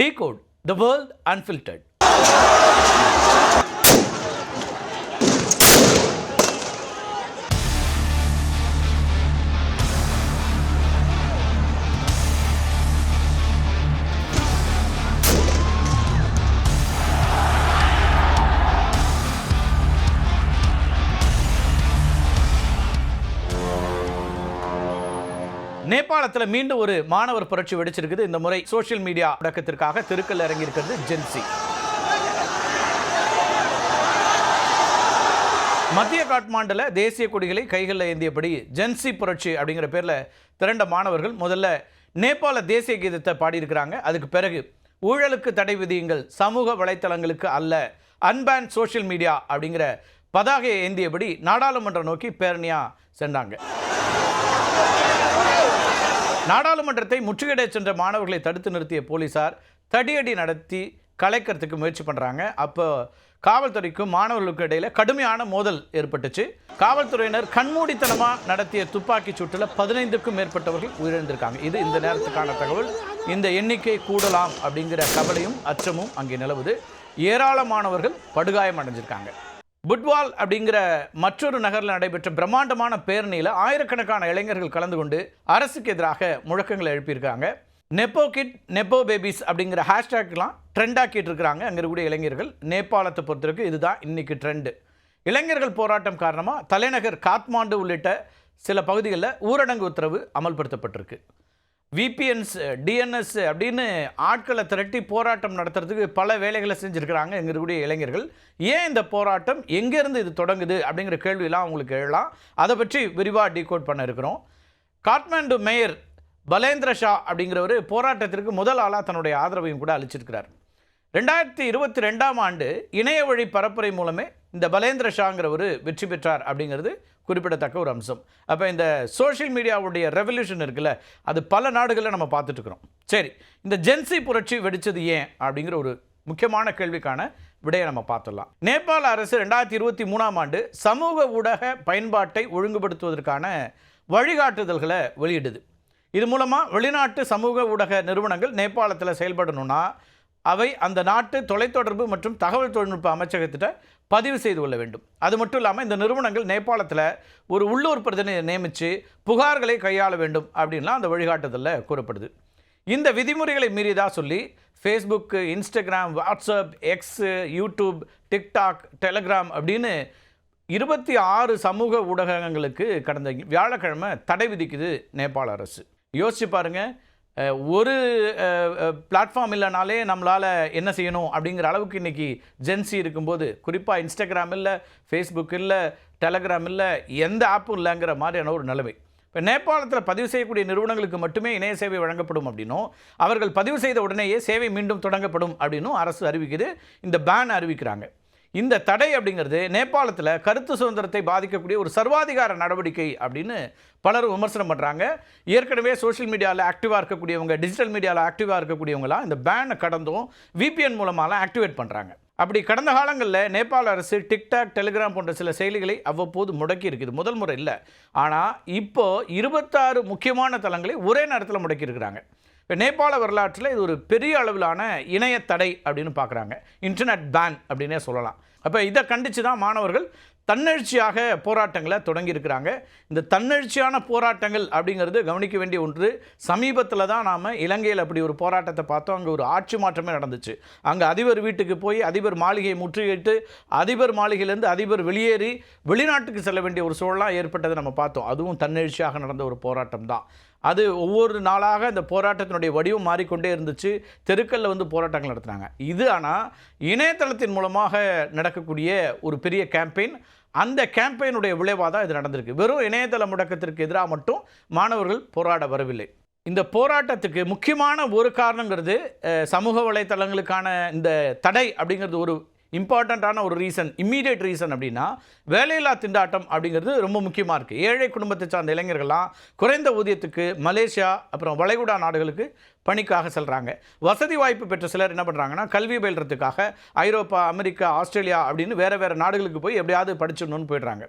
Decode the world unfiltered. நேபாளத்தில் மீண்டும் ஒரு மாணவர் புரட்சி வெடிச்சிருக்குது. இந்த முறை சோஷியல் மீடியா முடக்கத்திற்காக தெருக்கள் இறங்கி இருக்கிறது ஜென்சி. மத்திய காட்மாண்டில் தேசிய கொடிகளை கைகளில் ஏந்தியபடி ஜென்சி புரட்சி அப்படிங்கிற பேரில் திரண்ட மாணவர்கள் முதல்ல நேபாள தேசிய கீதத்தை பாடியிருக்கிறாங்க. அதுக்கு பிறகு ஊழலுக்கு தடை விதியுங்கள், சமூக வலைத்தளங்களுக்கு அல்ல, அன்பேன் சோஷியல் மீடியா அப்படிங்கிற பதாகையை ஏந்தியபடி நாடாளுமன்றம் நோக்கி பேரணியாக சென்றாங்க. நாடாளுமன்றத்தை முற்றுகையிட சென்ற மாணவர்களை தடுத்து நிறுத்திய போலீசார் தடியடி நடத்தி கலைக்கிறதுக்கு முயற்சி பண்ணுறாங்க. அப்போ காவல்துறைக்கும் மாணவர்களுக்கும் இடையில் கடுமையான மோதல் ஏற்பட்டுச்சு. காவல்துறையினர் கண்மூடித்தனமாக நடத்திய துப்பாக்கி சூட்டில் 15க்கும் மேற்பட்டவர்கள் உயிரிழந்திருக்காங்க. இது இந்த நேரத்துக்கான தகவல். இந்த எண்ணிக்கை கூடலாம் அப்படிங்கிற கவலையும் அச்சமும் அங்கே நிலவுது. ஏராளமானவர்கள் படுகாயம் அடைஞ்சிருக்காங்க. புட்வால் அப்படிங்கிற மற்றொரு நகரில் நடைபெற்ற பிரம்மாண்டமான பேரணியில் ஆயிரக்கணக்கான இளைஞர்கள் கலந்து கொண்டு அரசுக்கு எதிராக முழக்கங்களை எழுப்பியிருக்காங்க. நெப்போ கிட், நெப்போ பேபிஸ் அப்படிங்கிற ஹேஷ்டேக்லாம் ட்ரெண்டாக்கிட்டு இருக்கிறாங்க அங்கே இருக்கக்கூடிய இளைஞர்கள். நேபாளத்தை பொறுத்தவரைக்கும் இதுதான் இன்னைக்கு ட்ரெண்டு. இளைஞர்கள் போராட்டம் காரணமாக தலைநகர் காத்மாண்டு உள்ளிட்ட சில பகுதிகளில் ஊரடங்கு உத்தரவு அமல்படுத்தப்பட்டிருக்கு. விபிஎன்ஸ், டிஎன்எஸ் அப்படின்னு ஆட்களை திரட்டி போராட்டம் நடத்துறதுக்கு பல வேலைகளை செஞ்சுருக்கிறாங்க எங்கே இருக்கக்கூடிய இளைஞர்கள். ஏன் இந்த போராட்டம், எங்கேருந்து இது தொடங்குது அப்படிங்கிற கேள்வியெல்லாம் அவங்களுக்கு எழலாம். அதை பற்றி விரிவாக டீகோட் பண்ண இருக்கிறோம். காட்மாண்டு மேயர் பலேந்திர ஷா அப்படிங்கிறவர் போராட்டத்திற்கு முதல் ஆளாக தன்னுடைய ஆதரவையும் கூட அளிச்சிருக்கிறார். 2022ஆம் ஆண்டு இணைய வழி பரப்புரை மூலமே இந்த பலேந்திர ஷாங்கிறவர் வெற்றி பெற்றார் அப்படிங்கிறது குறிப்பிடத்தக்க ஒரு அம்சம். அப்போ இந்த சோஷியல் மீடியாவுடைய ரெவல்யூஷன் இருக்குல்ல, அது பல நாடுகளில் நம்ம பார்த்துட்டு இருக்கிறோம். சரி, இந்த ஜென்சி புரட்சி வெடித்தது ஏன் அப்படிங்கிற ஒரு முக்கியமான கேள்விக்கான விடையை நம்ம பார்த்துடலாம். நேபாள அரசு 2023ஆம் ஆண்டு சமூக ஊடக பயன்பாட்டை ஒழுங்குபடுத்துவதற்கான வழிகாட்டுதல்களை வெளியிடுது. இது மூலமாக வெளிநாட்டு சமூக ஊடக நிறுவனங்கள் நேபாளத்தில் செயல்படணும்னா அவை அந்த நாட்டு தொலைத்தொடர்பு மற்றும் தகவல் தொழில்நுட்ப அமைச்சகத்திட்ட பதிவு செய்து கொள்ள வேண்டும். அது மட்டும் இல்லாமல் இந்த நிறுவனங்கள் நேபாளத்தில் ஒரு உள்ளூர் பிரதிநிதியை நியமித்து புகார்களை கையாள வேண்டும் அப்படின்லாம் அந்த வழிகாட்டுதலில் கூறப்படுது. இந்த விதிமுறைகளை மீறியதாக சொல்லி Facebook, Instagram, WhatsApp, X, YouTube, TikTok, Telegram அப்படின்னு 26 சமூக ஊடகங்களுக்கு கடந்த வியாழக்கிழமை தடை விதிக்குது நேபாள அரசு. யோசிச்சு பாருங்கள், ஒரு பிளாட்ஃபார்ம் இல்லைனாலே நம்மளால் என்ன செய்யணும் அப்படிங்கிற அளவுக்கு இன்றைக்கி ஜென்சி இருக்கும்போது, குறிப்பாக இன்ஸ்டாகிராம் இல்லை, ஃபேஸ்புக் இல்லை, டெலிகிராம் இல்லை, எந்த ஆப்பும் இல்லைங்கிற மாதிரியான ஒரு நிலைமை. இப்போ நேபாளத்தில் பதிவு செய்யக்கூடிய நிறுவனங்களுக்கு மட்டுமே இணைய சேவை வழங்கப்படும் அப்படின்னும், அவர்கள் பதிவு செய்த உடனேயே சேவை மீண்டும் தொடங்கப்படும் அப்படின்னும் அரசு அறிவிக்குது. இந்த பேன் அறிவிக்கிறாங்க. இந்த தடை அப்படிங்கிறது நேபாளத்தில் கருத்து சுதந்திரத்தை பாதிக்கக்கூடிய ஒரு சர்வாதிகார நடவடிக்கை அப்படின்னு பலரும் விமர்சனம் பண்ணுறாங்க. ஏற்கனவே சோஷியல் மீடியாவில் ஆக்டிவாக இருக்கக்கூடியவங்க, டிஜிட்டல் மீடியாவில் ஆக்டிவாக இருக்கக்கூடியவங்களாம் இந்த பேனை கடந்தும் விபிஎன் மூலமாலாம் ஆக்டிவேட் பண்ணுறாங்க. அப்படி கடந்த காலங்களில் நேபாள அரசு டிக்டாக், டெலிகிராம் போன்ற சில செயலிகளை அவ்வப்போது முடக்கி இருக்குது. முதல் முறை இல்லை. ஆனால் இப்போது 26 முக்கியமான தளங்களை ஒரே நேரத்தில் முடக்கி இருக்கிறாங்க. இப்போ நேபாள வரலாற்றில் இது ஒரு பெரிய அளவிலான இணைய தடை அப்படின்னு பார்க்குறாங்க. இன்டர்நெட் பேன் அப்படின்னே சொல்லலாம். அப்போ இதை கண்டித்து தான் மாணவர்கள் தன்னெழுச்சியாக போராட்டங்களை தொடங்கியிருக்கிறாங்க. இந்த தன்னெழுச்சியான போராட்டங்கள் அப்படிங்கிறது கவனிக்க வேண்டிய ஒன்று. சமீபத்தில் தான் நாம் இலங்கையில் அப்படி ஒரு போராட்டத்தை பார்த்தோம். அங்கே ஒரு ஆட்சி மாற்றமே நடந்துச்சு. அங்கே அதிபர் வீட்டுக்கு போய் அதிபர் மாளிகையை முற்றுகையிட்டு அதிபர் மாளிகையிலேருந்து அதிபர் வெளியேறி வெளிநாட்டுக்கு செல்ல வேண்டிய ஒரு சூழலாம் ஏற்பட்டதை நம்ம பார்த்தோம். அதுவும் தன்னெழுச்சியாக நடந்த ஒரு போராட்டம் தான். அது ஒவ்வொரு நாளாக இந்த போராட்டத்தினுடைய வடிவம் மாறிக்கொண்டே இருந்துச்சு. தெருக்களில் வந்து போராட்டங்கள் நடத்துனாங்க. இது ஆனால் இணையதளத்தின் மூலமாக நடக்கக்கூடிய ஒரு பெரிய கேம்பெயின். அந்த கேம்பெயினுடைய விளைவாக தான் இது நடந்திருக்கு. வெறும் இணையதள முடக்கத்திற்கு எதிராக மட்டும் மாணவர்கள் போராட வரவில்லை. இந்த போராட்டத்துக்கு முக்கியமான ஒரு காரணங்கிறது சமூக வலைத்தளங்களுக்கான இந்த தடை அப்படிங்கிறது ஒரு இம்பார்ட்டண்ட்டான ஒரு ரீசன், இம்மீடியட் ரீசன் அப்படின்னா வேலையில்லா திண்டாட்டம் அப்படிங்கிறது ரொம்ப முக்கியமாக இருக்குது. ஏழை குடும்பத்தை சார்ந்த இளைஞர்கள்லாம் குறைந்த ஊதியத்துக்கு மலேசியா அப்புறம் வளைகுடா நாடுகளுக்கு பணிக்காக செல்கிறாங்க. வசதி வாய்ப்பு பெற்ற சிலர் என்ன பண்ணுறாங்கன்னா கல்வி பயில்றதுக்காக ஐரோப்பா, அமெரிக்கா, ஆஸ்திரேலியா அப்படின்னு வேறு நாடுகளுக்கு போய் எப்படியாவது படிச்சிடணும்னு போயிடுறாங்க.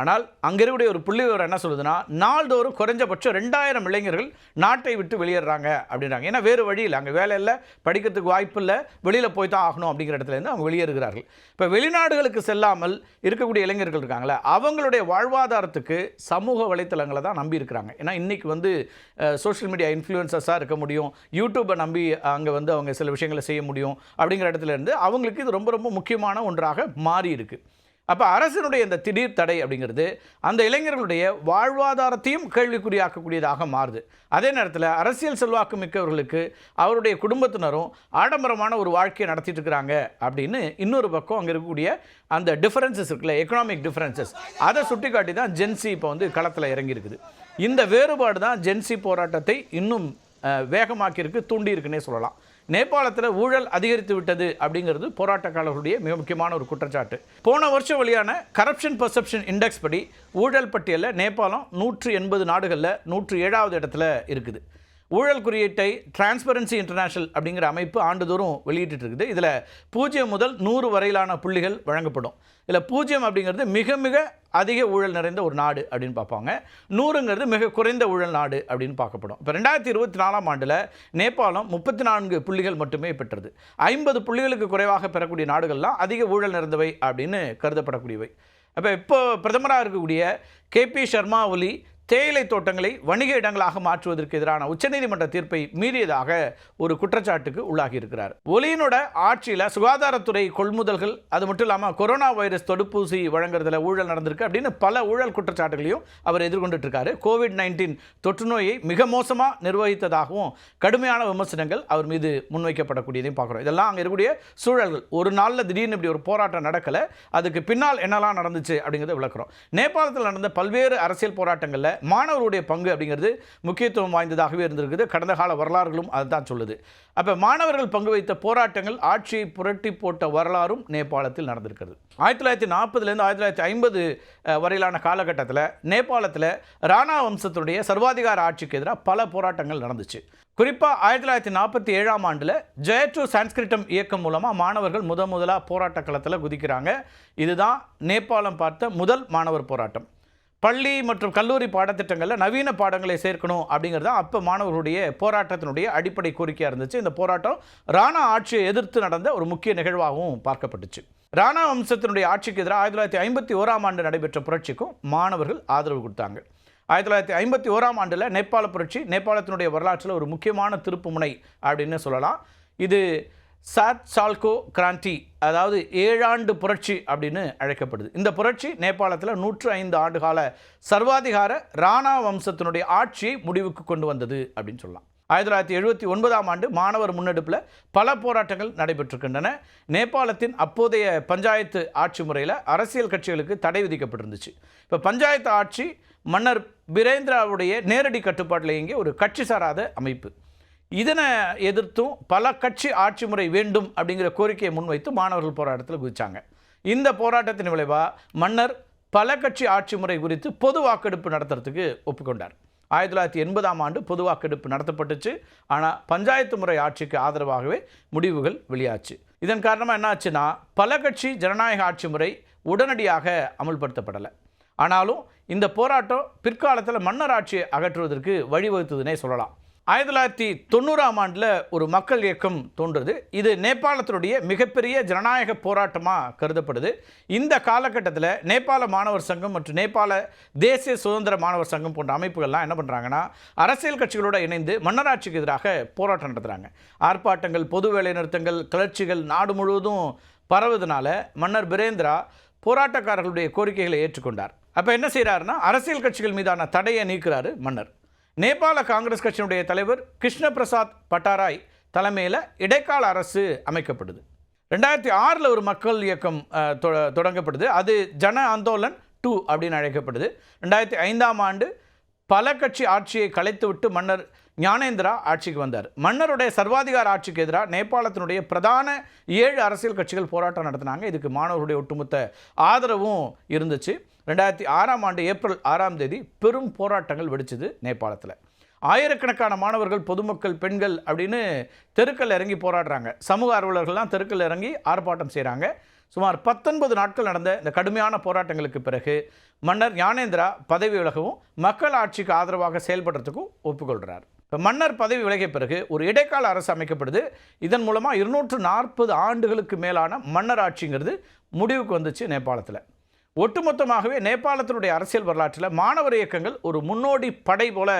ஆனால் அங்கே இருக்கக்கூடிய ஒரு புள்ளி விவரம் என்ன சொல்லுதுன்னா, நாள்தோறும் குறைஞ்சபட்சம் 2000 இளைஞர்கள் நாட்டை விட்டு வெளியேறாங்க அப்படின்றாங்க. ஏன்னா வேறு வழி இல்லை, அங்கே வேலை இல்லை, படிக்கிறதுக்கு வாய்ப்பு இல்லை, வெளியில் போய் தான் ஆகணும் அப்படிங்கிற இடத்துலேருந்து அவங்க வெளியேறுகிறார்கள். இப்போ வெளிநாடுகளுக்கு செல்லாமல் இருக்கக்கூடிய இளைஞர்கள் இருக்காங்களே, அவங்களுடைய வாழ்வாதாரத்துக்கு சமூக வலைத்தளங்களை தான் நம்பி இருக்கிறாங்க. ஏன்னா இன்றைக்கி சோஷியல் மீடியா இன்ஃப்ளூயன்சஸாக இருக்க முடியும், யூடியூப்பை நம்பி அங்கே அவங்க சில விஷயங்களை செய்ய முடியும். அப்படிங்கிற இடத்துலேருந்து அவங்களுக்கு இது ரொம்ப ரொம்ப முக்கியமான ஒன்றாக மாறி இருக்குது. அப்போ அரசினுடைய இந்த திடீர் தடை அப்படிங்கிறது அந்த இளைஞர்களுடைய வாழ்வாதாரத்தையும் கேள்விக்குறியாக்கக்கூடியதாக மாறுது. அதே நேரத்தில் அரசியல் செல்வாக்கு மிக்கவர்களுக்கு அவருடைய குடும்பத்தினரும் ஆடம்பரமான ஒரு வாழ்க்கையை நடத்திட்டு இருக்கிறாங்க அப்படின்னு இன்னொரு பக்கம் அங்கே இருக்கக்கூடிய அந்த டிஃபரன்சஸ் இருக்குல்ல, எக்கனாமிக் டிஃபரன்சஸ், அதை சுட்டி காட்டி தான் ஜென்சி இப்போ களத்தில் இறங்கியிருக்குது. இந்த வேறுபாடு தான் ஜென்சி போராட்டத்தை இன்னும் வேகமாக்கியிருக்கு, தூண்டியிருக்குன்னே சொல்லலாம். நேபாளத்தில் ஊழல் அதிகரித்து விட்டது அப்படிங்கிறது போராட்டக்காரர்களுடைய மிக முக்கியமான ஒரு குற்றச்சாட்டு. போன வருஷம் வெளியான கரப்ஷன் பர்செப்ஷன் இண்டெக்ஸ் படி ஊழல் பட்டியலில் நேபாளம் 180 நாடுகளில் 107வது இடத்துல இருக்குது. ஊழல் குறியீட்டை டிரான்ஸ்பரன்சி இன்டர்நேஷனல் அப்படிங்கிற அமைப்பு ஆண்டுதோறும் வெளியிட்டு இருக்குது. இதில் 0 முதல் 100 வரையிலான புள்ளிகள் வழங்கப்படும். இதில் 0 அப்படிங்கிறது மிக மிக அதிக ஊழல் நிறைந்த ஒரு நாடு அப்படின்னு பார்ப்பாங்க, 100ங்கிறது மிக குறைந்த ஊழல் நாடு அப்படின்னு பார்க்கப்படும். இப்போ 2024ஆம் ஆண்டில் நேபாளம் 34 புள்ளிகள் மட்டுமே பெற்றது. 50 புள்ளிகளுக்கு குறைவாக பெறக்கூடிய நாடுகள்லாம் அதிக ஊழல் நிறைந்தவை அப்படின்னு கருதப்படக்கூடியவை. இப்போ பிரதமராக இருக்கக்கூடிய KP சர்மா ஒலி தேயிலை தோட்டங்களை வணிக இடங்களாக மாற்றுவதற்கு எதிரான உச்சநீதிமன்ற தீர்ப்பை மீறியதாக ஒரு குற்றச்சாட்டுக்கு உள்ளாகி இருக்கிறார். ஒலியினோட ஆட்சியில் சுகாதாரத்துறை கொள்முதல்கள், அது மட்டும் இல்லாமல் கொரோனா வைரஸ் தடுப்பூசி வழங்குறதுல ஊழல் நடந்திருக்கு அப்படின்னு பல ஊழல் குற்றச்சாட்டுகளையும் அவர் எதிர்கொண்டுட்டு இருக்காரு. COVID-19 தொற்று நோயை மிக மோசமாக நிர்வகித்ததாகவும் கடுமையான விமர்சனங்கள் அவர் மீது முன்வைக்கப்படக்கூடியதையும் பார்க்குறோம். இதெல்லாம் அங்கே இருக்கக்கூடிய சூழல்கள். ஒரு நாளில் திடீர்னு இப்படி ஒரு போராட்டம் நடக்கலை, அதுக்கு பின்னால் என்னெல்லாம் நடந்துச்சு அப்படிங்கிறத விளக்குறோம். நேபாளத்தில் நடந்த பல்வேறு அரசியல் போராட்டங்களில் மாணவருடைய பங்கு அப்படிங்கிறது முக்கியத்துவம் வாய்ந்ததாகவே இருந்திருக்குது. கடந்த கால வரலாறுகளும் அதுதான் சொல்லுது. அப்போ மாணவர்கள் பங்கு வைத்த போராட்டங்கள் ஆட்சியை புரட்டி போட்ட வரலாறும் நேபாளத்தில் நடந்திருக்கிறது. 1940லேருந்து 1950 வரையிலான காலகட்டத்தில் நேபாளத்தில் ராணா வம்சத்துடைய சர்வாதிகார ஆட்சிக்கு எதிராக பல போராட்டங்கள் நடந்துச்சு. குறிப்பாக 1947ஆம் ஆண்டில் ஜெயட்டு சான்ஸ்கிரிட்டம் இயக்கம் மூலமாக மாணவர்கள் முதலாக போராட்ட களத்தில் குதிக்கிறாங்க. இதுதான் நேபாளம் பார்த்த முதல் மாணவர் போராட்டம். பள்ளி மற்றும் கல்லூரி பாடத்திட்டங்களில் நவீன பாடங்களை சேர்க்கணும் அப்படிங்கிறது தான் அப்போ மாணவர்களுடைய போராட்டத்தினுடைய அடிப்படை கோரிக்கையாக இருந்துச்சு. இந்த போராட்டம் ராணா ஆட்சியை எதிர்த்து நடந்த ஒரு முக்கிய நிகழ்வாகவும் பார்க்கப்பட்டுச்சு. ராணா வம்சத்தினுடைய ஆட்சிக்கு எதிராக 1951ஆம் ஆண்டு நடைபெற்ற புரட்சிக்கும் மாணவர்கள் ஆதரவு கொடுத்தாங்க. 1951ஆம் ஆண்டில் நேபாள புரட்சி நேபாளத்தினுடைய வரலாற்றில் ஒரு முக்கியமான திருப்புமுனை அப்படின்னு சொல்லலாம். இது சாத் சால்கோ கிராந்தி, அதாவது 7 ஆண்டு புரட்சி அப்படின்னு அழைக்கப்படுது. இந்த புரட்சி நேபாளத்தில் 105 ஆண்டுகால சர்வாதிகார ராணா வம்சத்தினுடைய ஆட்சியை முடிவுக்கு கொண்டு வந்தது அப்படின்னு சொல்லலாம். 1979ஆம் ஆண்டு மாணவர் முன்னெடுப்பில் பல போராட்டங்கள் நடைபெற்றிருக்கின்றன. நேபாளத்தின் அப்போதைய பஞ்சாயத்து ஆட்சி முறையில் அரசியல் கட்சிகளுக்கு தடை விதிக்கப்பட்டிருந்துச்சு. இப்போ பஞ்சாயத்து ஆட்சி மன்னர் பிரேந்திராவுடைய நேரடி கட்டுப்பாட்டில் இயங்கிய ஒரு கட்சி சாராத அமைப்பு. இதனை எதிர்த்தும் பல கட்சி ஆட்சி முறை வேண்டும் அப்படிங்கிற கோரிக்கையை முன்வைத்து மாணவர்கள் போராட்டத்தில் குதிச்சாங்க. இந்த போராட்டத்தின் விளைவாக மன்னர் பல கட்சி ஆட்சி முறை குறித்து பொது வாக்கெடுப்பு நடத்துறதுக்கு ஒப்புக்கொண்டார். 1980ஆம் ஆண்டு பொது வாக்கெடுப்பு நடத்தப்பட்டுச்சு. ஆனால் பஞ்சாயத்து முறை ஆட்சிக்கு ஆதரவாகவே முடிவுகள் வெளியாச்சு. இதன் காரணமாக என்ன ஆச்சுன்னா, பல கட்சி ஜனநாயக ஆட்சி முறை உடனடியாக அமல்படுத்தப்படலை. ஆனாலும் இந்த போராட்டம் பிற்காலத்தில் மன்னர் ஆட்சியை அகற்றுவதற்கு வழிவகுத்ததுன்னே சொல்லலாம். 1990ஆம் ஆண்டில் ஒரு மக்கள் இயக்கம் தோன்றுறது. இது நேபாளத்தினுடைய மிகப்பெரிய ஜனநாயக போராட்டமாக கருதப்படுது. இந்த காலகட்டத்தில் நேபாள மாணவர் சங்கம் மற்றும் நேபாள தேசிய சுதந்திர மாணவர் சங்கம் போன்ற அமைப்புகள்லாம் என்ன பண்ணுறாங்கன்னா, அரசியல் கட்சிகளோடு இணைந்து மன்னராட்சிக்கு எதிராக போராட்டம் நடத்துகிறாங்க. ஆர்ப்பாட்டங்கள், பொது வேலை நிறுத்தங்கள், கிளர்ச்சிகள் நாடு முழுவதும் பரவுவதனால மன்னர் பிரேந்திரா போராட்டக்காரர்களுடைய கோரிக்கைகளை ஏற்றுக்கொண்டார். அப்போ என்ன செய்கிறாருன்னா, அரசியல் கட்சிகள் மீதான தடையை நீக்கிறாரு மன்னர். நேபாள காங்கிரஸ் கட்சியினுடைய தலைவர் கிருஷ்ண பிரசாத் பட்டாராய் தலைமையில் இடைக்கால அரசு அமைக்கப்படுது. 2006 ஒரு மக்கள் இயக்கம் தொடங்கப்படுது. அது ஜன ஆந்தோலன் 2 அப்படின்னு அழைக்கப்படுது. 2005ஆம் ஆண்டு பல கட்சி ஆட்சியை கலைத்துவிட்டு மன்னர் ஞானேந்திரா ஆட்சிக்கு வந்தார். மன்னருடைய சர்வாதிகார ஆட்சிக்கு எதிராக நேபாளத்தினுடைய பிரதான 7 அரசியல் கட்சிகள் போராட்டம் நடத்தினாங்க. இதுக்கு மாணவர்களுடைய ஒட்டுமொத்த ஆதரவும் இருந்துச்சு. 2006ஆம் ஆண்டு ஏப்ரல் 6ஆம் தேதி பெரும் போராட்டங்கள் வெடிச்சது நேபாளத்தில். ஆயிரக்கணக்கான மாணவர்கள், பொதுமக்கள், பெண்கள் அப்படின்னு தெருக்கள் இறங்கி போராடுறாங்க. சமூக ஆர்வலர்கள்லாம் தெருக்கள் இறங்கி ஆர்ப்பாட்டம் செய்கிறாங்க. சுமார் 19 நாட்கள் நடந்த இந்த கடுமையான போராட்டங்களுக்கு பிறகு மன்னர் ஞானேந்திரா பதவி விலகவும் மக்கள் ஆட்சிக்கு ஆதரவாக செயல்படுறதுக்கும் ஒப்புக்கொள்கிறார். இப்போ மன்னர் பதவி விலகிய பிறகு ஒரு இடைக்கால அரசு அமைக்கப்படுது. இதன் மூலமாக 240 ஆண்டுகளுக்கு மேலான மன்னர் ஆட்சிங்கிறது முடிவுக்கு வந்துச்சு நேபாளத்தில். ஒட்டுமொத்தமாகவே நேபாளத்தினுடைய அரசியல் வரலாற்றில் மாணவர் இயக்கங்கள் ஒரு முன்னோடி படை போல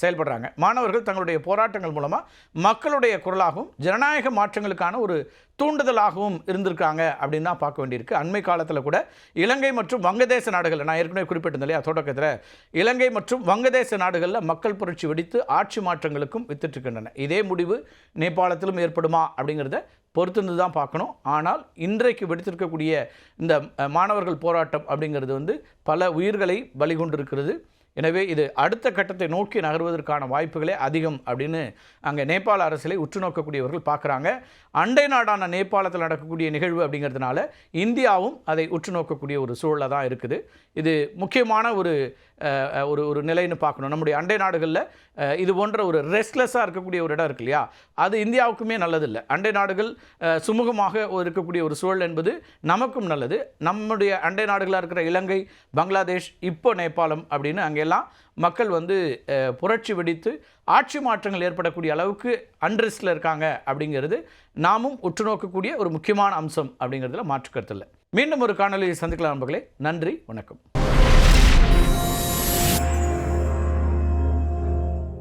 செயல்படுறாங்க. மாணவர்கள் தங்களுடைய போராட்டங்கள் மூலமாக மக்களுடைய குரலாகவும் ஜனநாயக மாற்றங்களுக்கான ஒரு தூண்டுதலாகவும் இருந்திருக்காங்க அப்படின்னு தான் பார்க்க வேண்டியிருக்கு. அண்மை காலத்தில் கூட இலங்கை மற்றும் வங்கதேச நாடுகளில், நான் ஏற்கனவே குறிப்பிட்டிருந்தேன் இல்லையா தொடக்கத்தில், இலங்கை மற்றும் வங்கதேச நாடுகளில் மக்கள் புரட்சி வெடித்து ஆட்சி மாற்றங்களுக்கும் வித்துட்டுருக்கின்றன. இதே முடிவு நேபாளத்திலும் ஏற்படுமா அப்படிங்கிறத பொறுத்திருந்து தான் பார்க்கணும். ஆனால் இன்றைக்கு வெடித்திருக்கக்கூடிய இந்த மாணவர்கள் போராட்டம் அப்படிங்கிறது பல உயிர்களை பலி கொண்டிருக்கிறது. எனவே இது அடுத்த கட்டத்தை நோக்கி நகர்வதற்கான வாய்ப்புகளே அதிகம் அப்படின்னு அங்கே நேபாள அரசியலை உற்று நோக்கக்கூடியவர்கள் பார்க்குறாங்க. அண்டை நாடான நேபாளத்தில் நடக்கக்கூடிய நிகழ்வு அப்படிங்கிறதுனால இந்தியாவும் அதை உற்று நோக்கக்கூடிய ஒரு சூழலாக தான் இருக்குது. இது முக்கியமான ஒரு ஒரு நிலைன்னு பார்க்கணும். நம்முடைய அண்டை நாடுகளில் இது போன்ற ஒரு ரெஸ்ட்லெஸ்ஸாக இருக்கக்கூடிய ஒரு இடம் இருக்கு இல்லையா, அது இந்தியாவுக்குமே நல்லதில்லை. அண்டை நாடுகள் சுமூகமாக இருக்கக்கூடிய ஒரு சூழல் என்பது நமக்கும் நல்லது. நம்முடைய அண்டை நாடுகளாக இருக்கிற இலங்கை, பங்களாதேஷ், இப்போ நேபாளம் அப்படின்னு அங்கெல்லாம் மக்கள் புரட்சி வெடித்து ஆட்சி மாற்றங்கள் ஏற்படக்கூடிய அளவுக்கு அன்ரெஸ்டில் இருக்காங்க அப்படிங்கிறது நாமும் உற்று நோக்கக்கூடிய ஒரு முக்கியமான அம்சம் அப்படிங்கிறதுல மாற்றுக்கருத்து இல்லை. மீண்டும் ஒரு காணொலியை சந்திக்கலாம் நண்பர்களே. நன்றி, வணக்கம்.